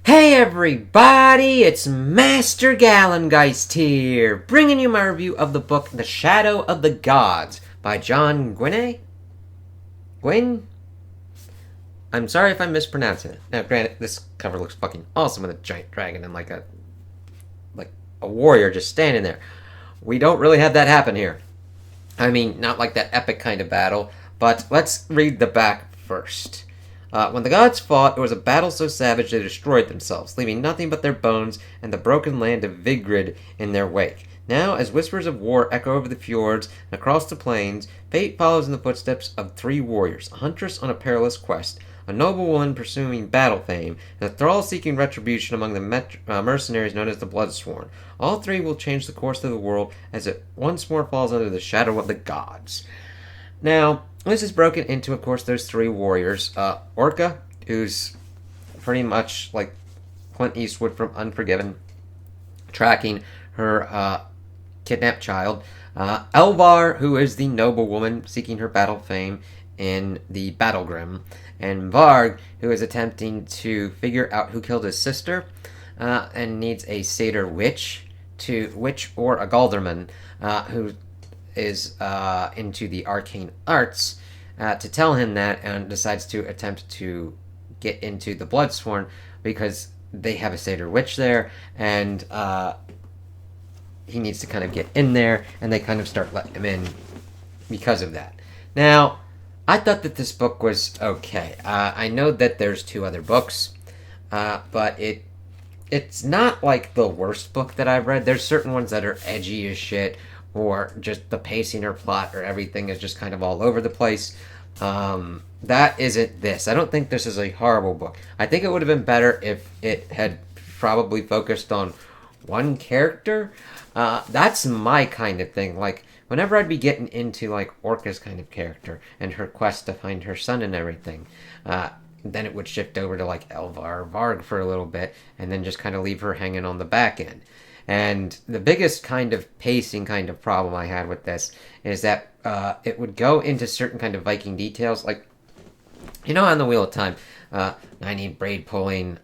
Hey everybody, it's Master Gallengeist here, bringing you my review of the book The Shadow of the Gods by John Gwynne? Gwynne? I'm sorry if I'm mispronouncing it. Now granted, this cover looks fucking awesome with a giant dragon and like a warrior just standing there. We don't really have that happen here. I mean, not like that epic kind of battle, but let's read the back first. When the gods fought, it was a battle so savage they destroyed themselves, leaving nothing but their bones and the broken land of Vigrid in their wake. Now, as whispers of war echo over the fjords and across the plains, fate follows in the footsteps of three warriors, a huntress on a perilous quest, a noblewoman pursuing battle fame, and a thrall seeking retribution among the mercenaries known as the Bloodsworn. All three will change the course of the world as it once more falls under the shadow of the gods. Now, this is broken into, of course, those three warriors. Orca, who's pretty much like Clint Eastwood from Unforgiven, tracking her kidnapped child. Elvar, who is the noblewoman seeking her battle fame in the Battlegrim. And Varg, who is attempting to figure out who killed his sister and needs a satyr witch or a Galderman who is into the arcane arts to tell him that, and decides to attempt to get into the Bloodsworn because they have a satyr witch there, and he needs to kind of get in there, and they kind of start letting him in because of that. Now, I thought that this book was okay. I know that there's two other books, but it's not like the worst book that I've read. There's certain ones that are edgy as shit, or just the pacing or plot or everything is just kind of all over the place. That isn't this. I don't think this is a horrible book. I think it would have been better if it had probably focused on one character. That's my kind of thing. Like, whenever I'd be getting into, like, Orca's kind of character and her quest to find her son and everything, then it would shift over to, like, Elvar or Varg for a little bit, and then just kind of leave her hanging on the back end. And the biggest kind of pacing kind of problem I had with this is that it would go into certain kind of Viking details, like, you know, on the Wheel of Time, I need braid pulling,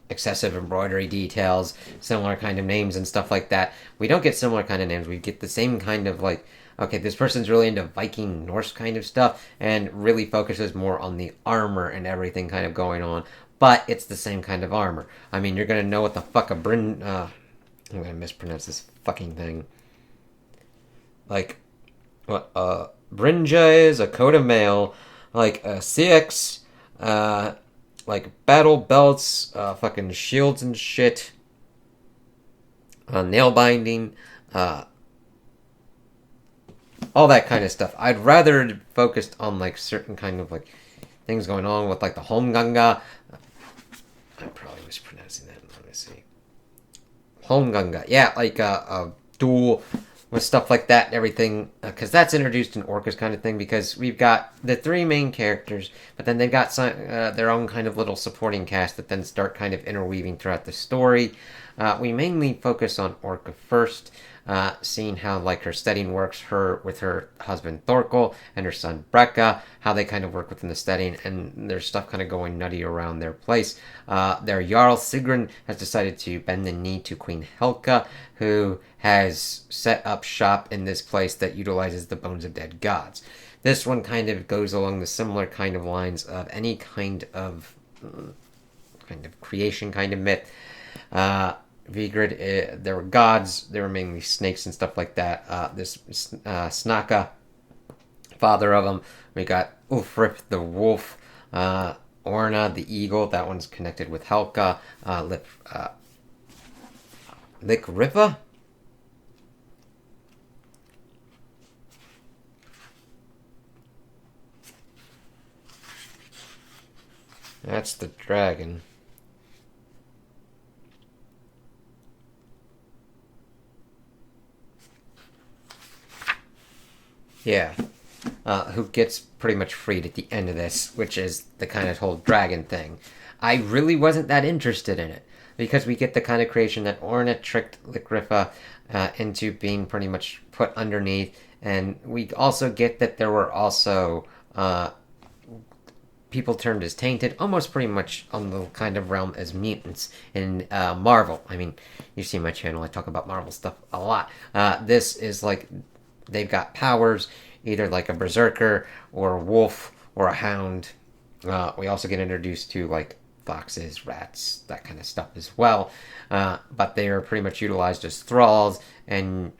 excessive embroidery details, similar kind of names and stuff like that. We don't get similar kind of names. We get the same kind of, like, okay, this person's really into Viking Norse kind of stuff and really focuses more on the armor and everything kind of going on. But it's the same kind of armor. I mean, you're going to know what the fuck a I'm gonna mispronounce this fucking thing. Like, what, Brinja is, a coat of mail, like, CX, like, battle belts, fucking shields and shit, nail binding, all that kind of stuff. I'd rather focused on, like, certain kind of, like, things going on with, like, the Holmganga. I'm probably mispronouncing that. Let me see. Holmganga, yeah, like a duel with stuff like that and everything, because that's introduced in Orca's kind of thing, because we've got the three main characters, but then they've got some, their own kind of little supporting cast that then start kind of interweaving throughout the story. We mainly focus on Orca first, seeing how, like, her setting works, her with her husband Thorkel and her son Brekka, how they kind of work within the setting, and there's stuff kind of going nutty around their place. Their Jarl Sigrun has decided to bend the knee to Queen Helka, who has set up shop in this place that utilizes the bones of dead gods. This one kind of goes along the similar kind of lines of any kind of creation kind of myth. Vigrid, there were gods, there were mainly snakes and stuff like that. This Snaka, father of them. We got Ulfrith the wolf, Orna the eagle, that one's connected with Helka, Likrifa? That's the dragon. Yeah. Who gets pretty much freed at the end of this, which is the kind of whole dragon thing. I really wasn't that interested in it, because we get the kind of creation that Orna tricked Likrifa into being pretty much put underneath, and we also get that there were also people termed as tainted, almost pretty much on the kind of realm as mutants in Marvel. I mean, you see my channel, I talk about Marvel stuff a lot. This is like, they've got powers, either like a berserker, or a wolf, or a hound. We also get introduced to, like, foxes, rats, that kind of stuff as well. But they are pretty much utilized as thralls and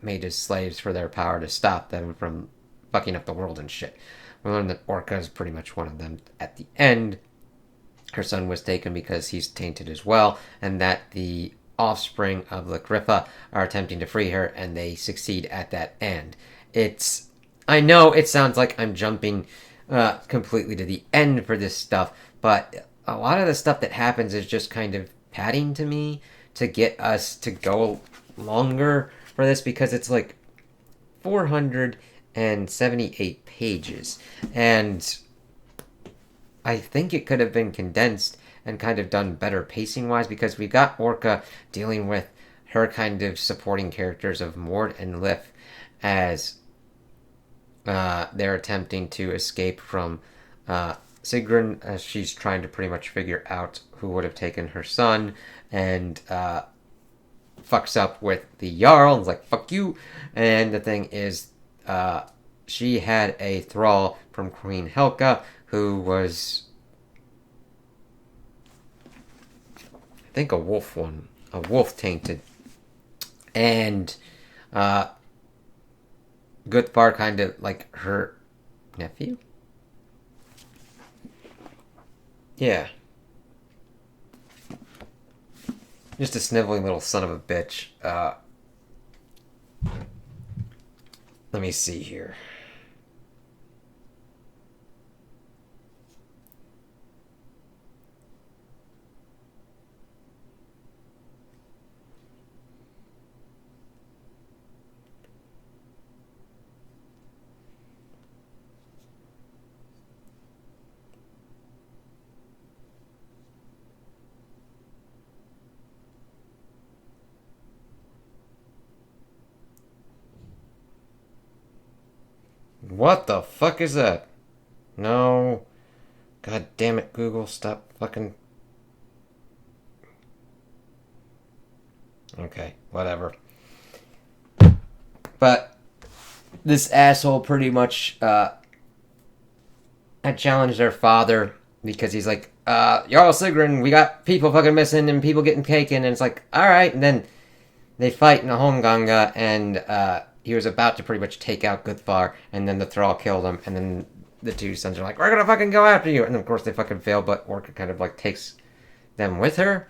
made as slaves for their power to stop them from fucking up the world and shit. We learned that Orca is pretty much one of them at the end. Her son was taken because he's tainted as well, and that the offspring of Ligrifa are attempting to free her, and they succeed at that end. I know it sounds like I'm jumping completely to the end for this stuff, but a lot of the stuff that happens is just kind of padding to me to get us to go longer for this, because it's like 478 pages, and I think it could have been condensed and kind of done better pacing wise, because we got Orca dealing with her kind of supporting characters of Mord and Lif as they're attempting to escape from Sigrun, as she's trying to pretty much figure out who would have taken her son, and fucks up with the Jarl and's like, fuck you. And the thing is, she had a thrall from Queen Helka who was, I think, a wolf tainted. And Guthvar, kind of like her nephew? Yeah. Just a sniveling little son of a bitch. Let me see here. What the fuck is that? No. God damn it, Google. Stop fucking... Okay, whatever. But this asshole pretty much had challenged their father, because he's like, Jarl Sigrun, we got people fucking missing and people getting taken. And it's like, alright. And then they fight in a Holmganga, and he was about to pretty much take out Guthvar, and then the thrall killed him, and then the two sons are like, we're gonna fucking go after you. And of course they fucking fail, but Orca kind of like takes them with her.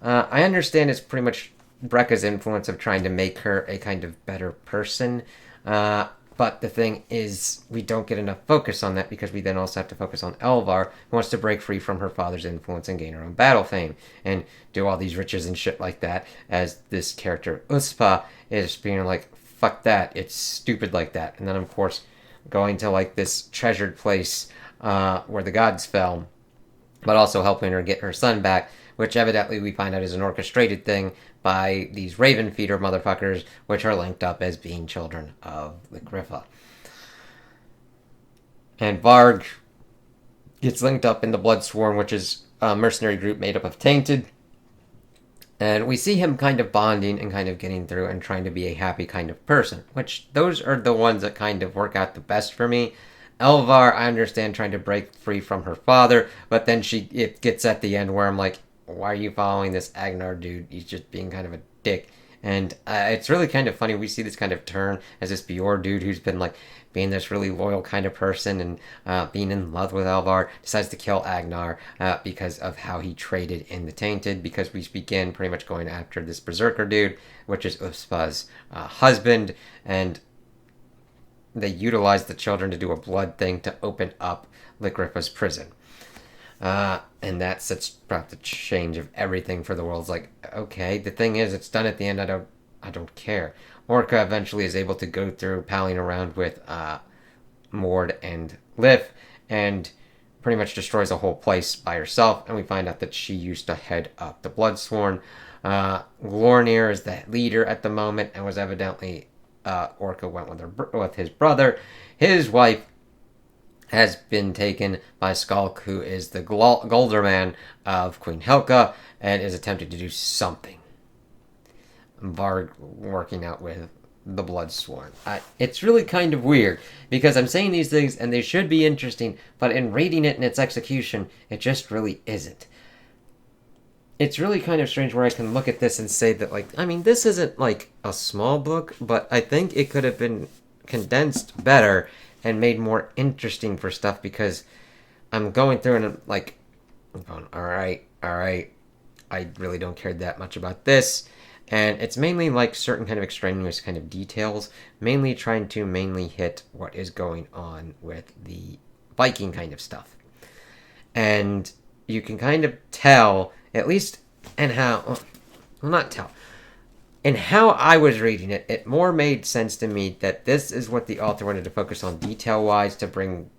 I understand it's pretty much Brekka's influence of trying to make her a kind of better person. But the thing is, we don't get enough focus on that, because we then also have to focus on Elvar, who wants to break free from her father's influence and gain her own battle fame, and do all these riches and shit like that, as this character, Uspa, is being like, fuck that, it's stupid like that. And then, of course, going to, like, this treasured place where the gods fell, but also helping her get her son back, which evidently we find out is an orchestrated thing by these Raven Feeder motherfuckers, which are linked up as being children of the Griffa. And Varg gets linked up in the Bloodsworn, which is a mercenary group made up of Tainted. And we see him kind of bonding and kind of getting through and trying to be a happy kind of person, which those are the ones that kind of work out the best for me. Elvar, I understand, trying to break free from her father, but then it gets at the end where I'm like, why are you following this Agnar dude? He's just being kind of a dick. And it's really kind of funny. We see this kind of turn as this Bjorn dude who's been like being this really loyal kind of person and being in love with Elvar, decides to kill Agnar because of how he traded in the Tainted, because we begin pretty much going after this Berserker dude, which is Uspa's husband, and they utilize the children to do a blood thing to open up Ligrifa's prison. And that sets about the change of everything for the world. It's like, okay, the thing is, it's done at the end. I don't care. Orca eventually is able to go through palling around with Mord and Lif, and pretty much destroys a whole place by herself. And we find out that she used to head up the Bloodsworn. Glornir is the leader at the moment, and was evidently Orca went with his brother. His wife has been taken by Skulk, who is the Golderman of Queen Helka, and is attempting to do something. Varg working out with the Bloodsworn. It's really kind of weird, because I'm saying these things, and they should be interesting, but in reading it in its execution, it just really isn't. It's really kind of strange where I can look at this and say that, like, I mean, this isn't, like, a small book, but I think it could have been condensed better and made more interesting for stuff, because I'm going through and I'm like, I'm going, alright, I really don't care that much about this. And it's mainly like certain kind of extraneous kind of details, mainly trying to hit what is going on with the Viking kind of stuff. And you can kind of tell, at least in how, well, not tell, in how I was reading it, it more made sense to me that this is what the author wanted to focus on detail-wise to bring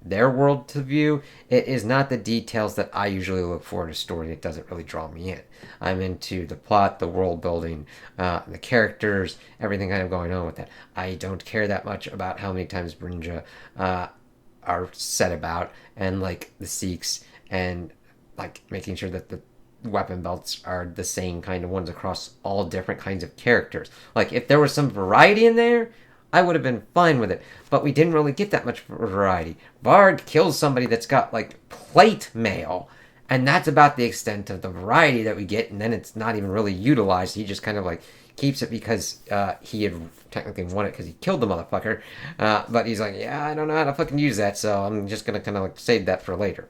their world to view. It is not the details that I usually look for in a story. It doesn't really draw me in. I'm into the plot, the world building, the characters, everything kind of going on with that. I don't care that much about how many times Brinja are said about, and like the Sikhs, and like making sure that the weapon belts are the same kind of ones across all different kinds of characters. Like, if there was some variety in there, I would have been fine with it. But we didn't really get that much variety. Varg kills somebody that's got, like, plate mail, and that's about the extent of the variety that we get, and then it's not even really utilized. He just kind of, like, keeps it because he had technically won it because he killed the motherfucker. But he's like, yeah, I don't know how to fucking use that, so I'm just gonna kind of, like, save that for later.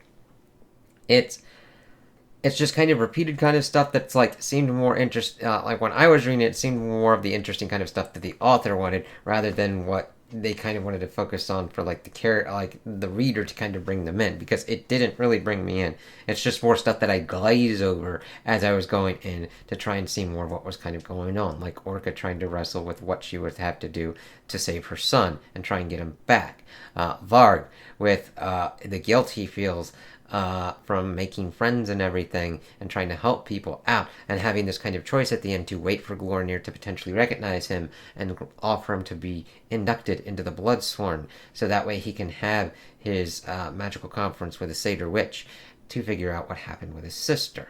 It's just kind of repeated kind of stuff that's like seemed more interest. Like when I was reading it seemed more of the interesting kind of stuff that the author wanted, rather than what they kind of wanted to focus on for like the reader to kind of bring them in, because it didn't really bring me in. It's just more stuff that I glaze over as I was going in to try and see more of what was kind of going on, like Orca trying to wrestle with what she would have to do to save her son and try and get him back. Varg with the guilt he feels from making friends and everything, and trying to help people out, and having this kind of choice at the end to wait for Glornir to potentially recognize him and offer him to be inducted into the Bloodsworn, so that way he can have his magical conference with a Satyr Witch to figure out what happened with his sister.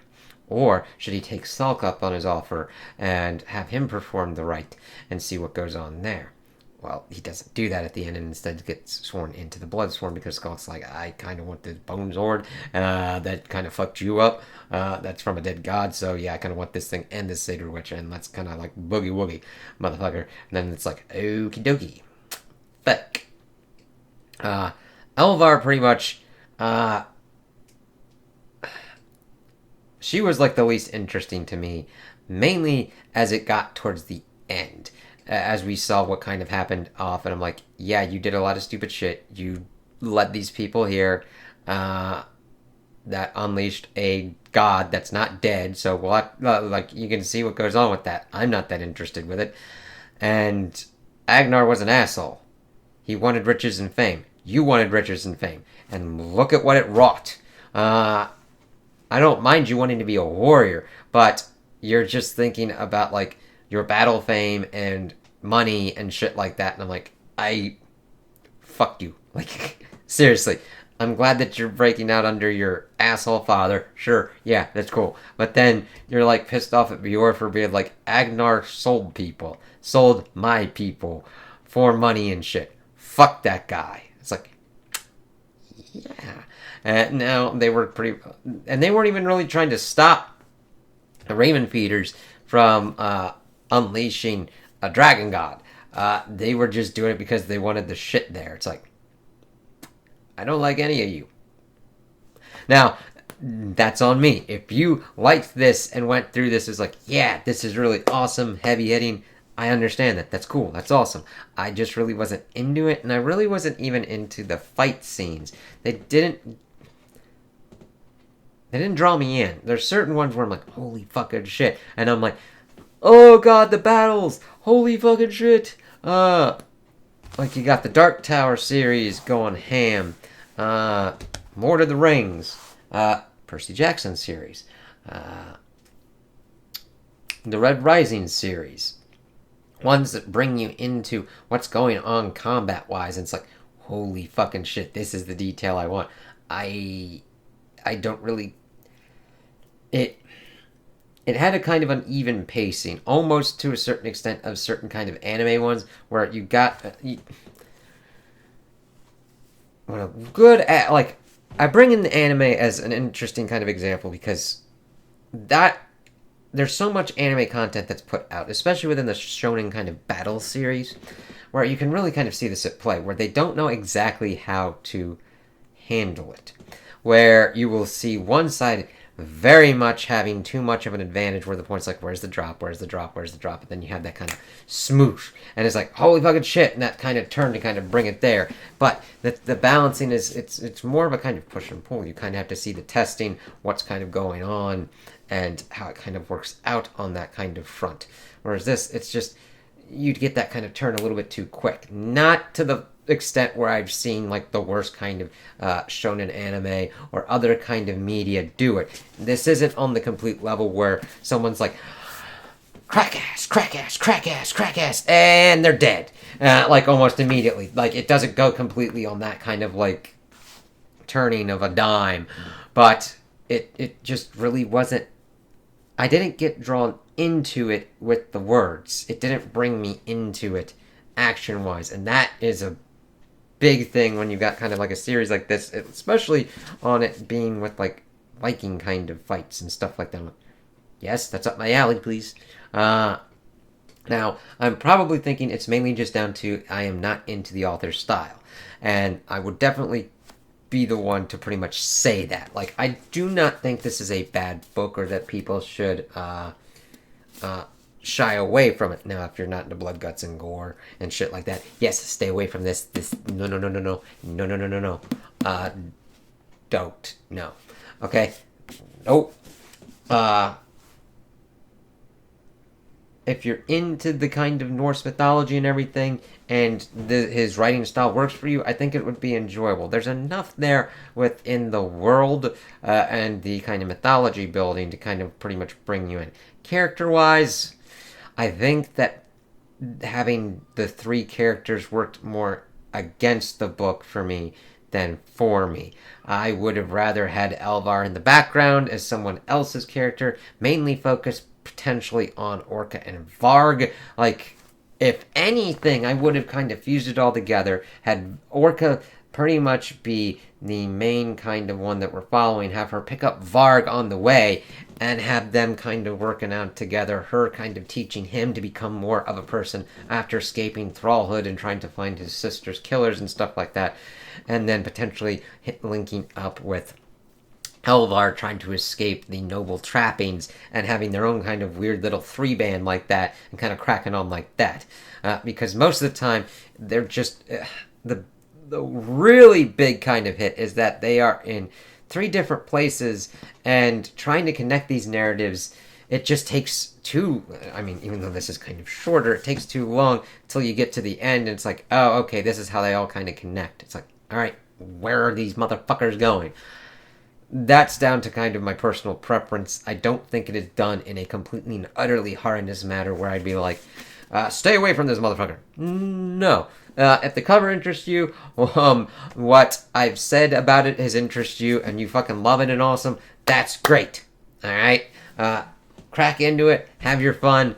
Or should he take Salk up on his offer and have him perform the rite and see what goes on there? Well, he doesn't do that at the end, and instead gets sworn into the Bloodsworn, because Skulk's like, I kind of want this Bone Sword that kind of fucked you up. That's from a dead god, so yeah, I kind of want this thing and this Satyr Witch, and let's kind of like boogie woogie, motherfucker. And then it's like, okie dokie. Fuck. Elvar pretty much, she was like the least interesting to me, mainly as it got towards the end. As we saw what kind of happened off, and I'm like, yeah, you did a lot of stupid shit. You led these people here that unleashed a god that's not dead, so what? Like, you can see what goes on with that. I'm not that interested with it. And Agnar was an asshole. He wanted riches and fame. You wanted riches and fame. And look at what it wrought. I don't mind you wanting to be a warrior, but you're just thinking about, like, your battle fame and money and shit like that, and I'm like, fuck you. Like, seriously. I'm glad that you're breaking out under your asshole father. Sure, yeah, that's cool. But then you're like pissed off at Bjorn for being like, Agnar sold my people for money and shit. Fuck that guy. It's like, yeah. And now they were and they weren't even really trying to stop the Raven Feeders from unleashing a dragon god. They were just doing it because they wanted the shit there. It's like, I don't like any of you. Now, that's on me. If you liked this and went through this as like, yeah, this is really awesome, heavy hitting, I understand that. That's cool. That's awesome. I just really wasn't into it, and I really wasn't even into the fight scenes. They didn't draw me in. There's certain ones where I'm like, holy fucking shit. And I'm like, oh god, the battles! Holy fucking shit! Like you got the Dark Tower series going ham. Lord of the Rings. Percy Jackson series. The Red Rising series. Ones that bring you into what's going on combat-wise. And it's like, holy fucking shit, this is the detail I want. I don't really... It had a kind of uneven pacing, almost to a certain extent of certain kind of anime ones, where you got... good at, like, I bring in the anime as an interesting kind of example because there's so much anime content that's put out, especially within the shonen kind of battle series, where you can really kind of see this at play, where they don't know exactly how to handle it. Where you will see one side very much having too much of an advantage, where the point's like, where's the drop, where's the drop, where's the drop, and then you have that kind of smoosh, and it's like, holy fucking shit, and that kind of turn to kind of bring it there. But the balancing is, it's more of a kind of push and pull. You kind of have to see the testing, what's kind of going on, and how it kind of works out on that kind of front. Whereas this, it's just, you'd get that kind of turn a little bit too quick. Not to the extent where I've seen like the worst kind of shonen anime or other kind of media do it. This isn't on the complete level where someone's like, crack ass, crack ass, crack ass, crack ass, and they're dead. Like almost immediately. Like it doesn't go completely on that kind of like turning of a dime. But it just really wasn't, I didn't get drawn into it with the words. It didn't bring me into it action-wise, and that is a big thing when you've got kind of like a series like this, especially on it being with like Viking kind of fights and stuff like that. Yes, that's up my alley, please. Now, I'm probably thinking it's mainly just down to I am not into the author's style, and I would definitely be the one to pretty much say that. Like, I do not think this is a bad book or that people should shy away from it. Now, if you're not into blood, guts, and gore and shit like that, yes, stay away from this. No. Don't. No. Okay? Nope. If you're into the kind of Norse mythology and everything, and his writing style works for you, I think it would be enjoyable. There's enough there within the world and the kind of mythology building to kind of pretty much bring you in. Character-wise, I think that having the three characters worked more against the book for me than for me. I would have rather had Elvar in the background as someone else's character, mainly focused potentially on Orca and Varg. Like, if anything, I would have kind of fused it all together, had Orca pretty much be the main kind of one that we're following, have her pick up Varg on the way, and have them kind of working out together, her kind of teaching him to become more of a person after escaping thrallhood and trying to find his sister's killers and stuff like that, and then potentially linking up with Elvar trying to escape the noble trappings and having their own kind of weird little three-band like that and kind of cracking on like that. Because most of the time, they're just... the really big kind of hit is that they are in three different places and trying to connect these narratives, it just takes even though this is kind of shorter, it takes too long until you get to the end and it's like, oh, okay, this is how they all kind of connect. It's like, alright, where are these motherfuckers going? That's down to kind of my personal preference. I don't think it is done in a completely and utterly horrendous manner where I'd be like, stay away from this motherfucker. No. If the cover interests you, what I've said about it has interested you, and you fucking love it and awesome, that's great. Alright? Crack into it, have your fun,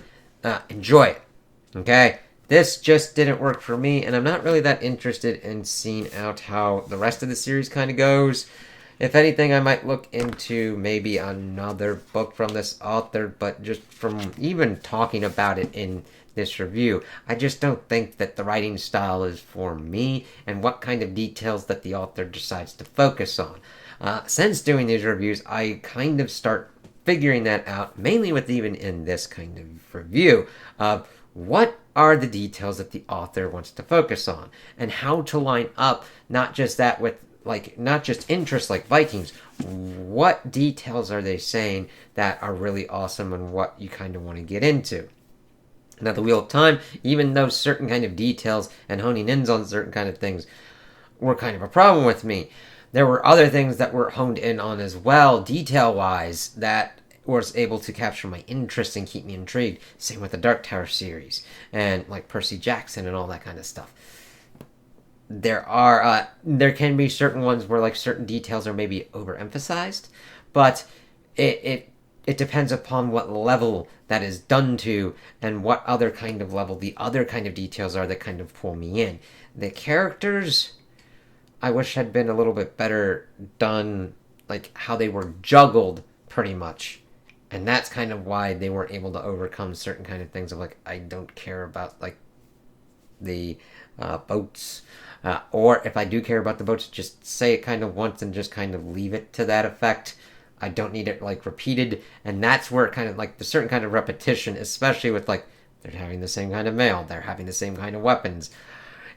enjoy it. Okay? This just didn't work for me, and I'm not really that interested in seeing out how the rest of the series kind of goes. If anything, I might look into maybe another book from this author, but just from even talking about it in this review, I just don't think that the writing style is for me and what kind of details that the author decides to focus on. Since doing these reviews, I kind of start figuring that out, mainly with even in this kind of review, of what are the details that the author wants to focus on and how to line up not just that with not just interests like Vikings, what details are they saying that are really awesome and what you kind of want to get into. Now, the Wheel of Time, even though certain kind of details and honing in on certain kind of things were kind of a problem with me, there were other things that were honed in on as well, detail-wise, that was able to capture my interest and keep me intrigued. Same with the Dark Tower series, and like Percy Jackson and all that kind of stuff. there can be certain ones where like certain details are maybe overemphasized, but it depends upon what level that is done to and what other kind of level the other kind of details are that kind of pull me in. The characters, I wish had been a little bit better done, like how they were juggled pretty much. And that's kind of why they weren't able to overcome certain kind of things of like, I don't care about like the boats. Or if I do care about the boats, just say it kind of once and just kind of leave it to that effect. I don't need it like repeated. And that's where kind of like the certain kind of repetition, especially with like, they're having the same kind of mail, they're having the same kind of weapons.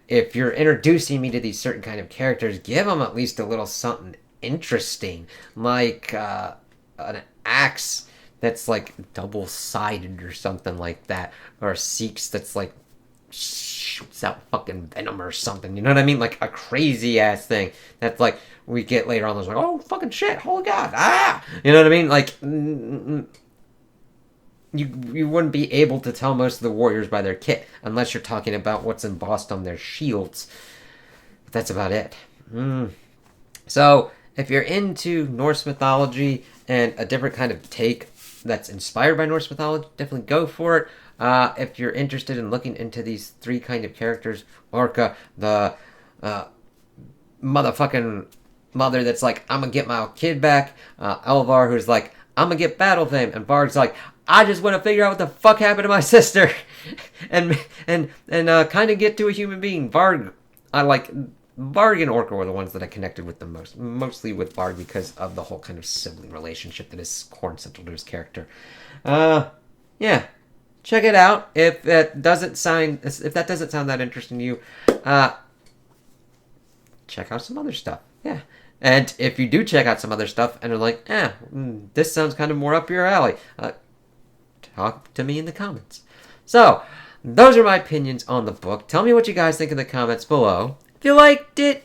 If you're introducing me to these certain kind of characters, give them at least a little something interesting, like an axe that's like double-sided or something like that, or a Seeks that's like shoots out fucking venom or something, you know what I mean? Like a crazy ass thing that's like we get later on, there's like, oh fucking shit, holy god, you know what I mean? Like you wouldn't be able to tell most of the warriors by their kit unless you're talking about what's embossed on their shields. But that's about it. So if you're into Norse mythology and a different kind of take that's inspired by Norse mythology, definitely go for it. If you're interested in looking into these three kind of characters, Orca, the motherfucking mother that's like, I'm gonna get my kid back, Elvar, who's like, I'm gonna get battle fame, and Varg's like, I just want to figure out what the fuck happened to my sister, and kind of get to a human being. Varg and Orca were the ones that I connected with the most, mostly with Varg because of the whole kind of sibling relationship that is core and central to his character. Yeah, check it out. If that doesn't sound that interesting to you, check out some other stuff. Yeah. And if you do check out some other stuff and are like, this sounds kind of more up your alley, talk to me in the comments. So, those are my opinions on the book. Tell me what you guys think in the comments below. If you liked it,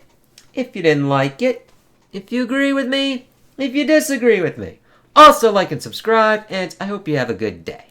if you didn't like it, if you agree with me, if you disagree with me. Also like and subscribe, and I hope you have a good day.